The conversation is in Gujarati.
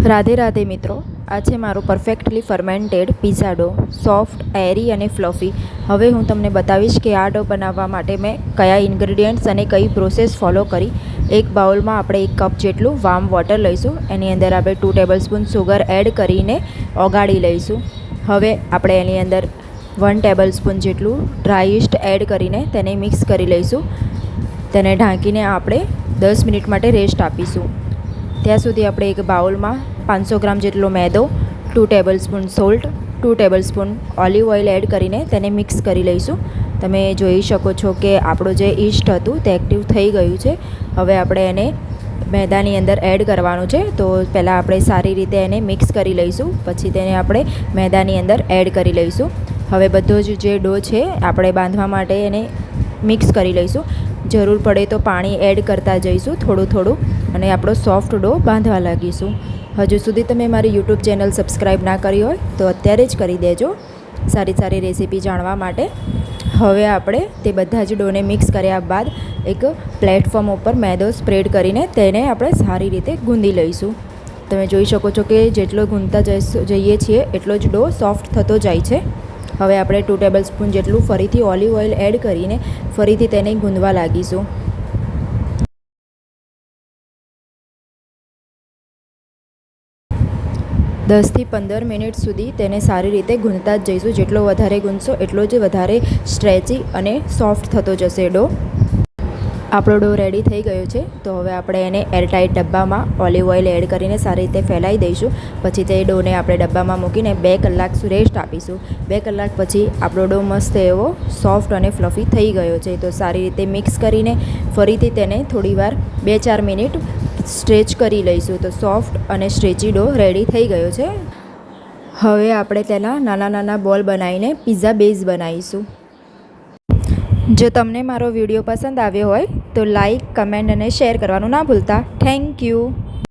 રાધે રાધે મિત્રો, આ છે મારો પરફેક્ટલી ફર્મેન્ટેડ પિઝા ડો, સોફ્ટ, એરી અને ફ્લફી. હવે હું તમને બતાવીશ કે આ ડો બનાવવા માટે મેં કયા ઇન્ગ્રીડિયન્ટ્સ અને કઈ પ્રોસેસ ફોલો કરી. એક બાઉલમાં આપણે 1 કપ જેટલું વાર્મ વોટર લઈશું. એની અંદર આપણે 2 ટેબલસ્પૂન સુગર એડ કરીને ઓગાળી લઈશું. હવે આપણે એની અંદર 1 ટેબલસ્પૂન જેટલું ડ્રાય યીસ્ટ એડ કરીને તેને મિક્સ કરી લઈશું. તેને ઢાંકીને આપણે 10 મિનિટ માટે રેસ્ટ આપીશું. ત્યાં સુધી આપણે એક બાઉલમાં 500 ગ્રામ જેટલો મેદો, 2 tablespoon salt, 2 tablespoon olive oil add કરીને તેને મિક્સ કરી લઈશું. તમે જોઈ શકો છો કે આપણું જે યીસ્ટ હતું તે એક્ટિવ થઈ ગયું છે. હવે આપણે એને મેદાની અંદર એડ કરવાનું છે. તો પહેલાં આપણે સારી રીતે એને મિક્સ કરી લઈશું, પછી તેને આપણે મેદાની અંદર એડ કરી લઈશું. હવે બધો જ જે ડો છે આપણે બાંધવા માટે એને મિક્સ કરી લઈશું. જરૂર પડે તો પાણી એડ કરતા જઈશું થોડું થોડું, અને આપણો સોફ્ટ ડો બાંધવા લાગીશું. હજુ સુધી તમે મારી યુટ્યુબ ચેનલ સબસ્ક્રાઈબ ના કરી હોય તો અત્યારે જ કરી દેજો સારી સારી રેસીપી જાણવા માટે. હવે આપણે તે બધા જ ડોને મિક્સ કર્યા બાદ એક પ્લેટફોર્મ ઉપર મેદો સ્પ્રેડ કરીને તેને આપણે સારી રીતે ગૂંદી લઈશું. તમે જોઈ શકો છો કે જેટલો ગૂંધતા જઈએ છીએ એટલો જ ડો સોફ્ટ થતો જાય છે. હવે આપણે 2 ટેબલસ્પૂન જેટલું ફરીથી ઓલિવ ઓઇલ એડ કરીને ફરીથી તેને ગૂંદવા લાગીશું. દસથી 15 મિનિટ સુધી તેને સારી રીતે ગૂંથતા જ જઈશું. જેટલો વધારે ગૂંથશો એટલો જ વધારે સ્ટ્રેચી અને સોફ્ટ થતો જશે ડો. આપણો ડો રેડી થઈ ગયો છે. તો હવે આપણે એને એરટાઇટ ડબ્બામાં ઓલિવ ઓઇલ એડ કરીને સારી રીતે ફેલાવી દઈશું. પછી તે ડોને આપણે ડબ્બામાં મૂકીને 2 કલાક રેસ્ટ આપીશું. 2 કલાક પછી આપણો ડો મસ્ત એવો સોફ્ટ અને ફ્લફી થઈ ગયો છે. તો સારી રીતે મિક્સ કરીને ફરીથી તેને થોડીવાર 2-4 મિનિટ સ્ટ્રેચ કરી લઈશું. તો સોફ્ટ અને સ્ટ્રેચી ડો રેડી થઈ ગયો છે. હવે આપણે તેના નાના નાના બોલ બનાવીને પિઝા બેઝ બનાવીશું. જો તમને મારો વિડીયો પસંદ આવ્યો હોય તો લાઈક, કમેન્ટ અને શેર કરવાનું ના ભૂલતા. Thank you.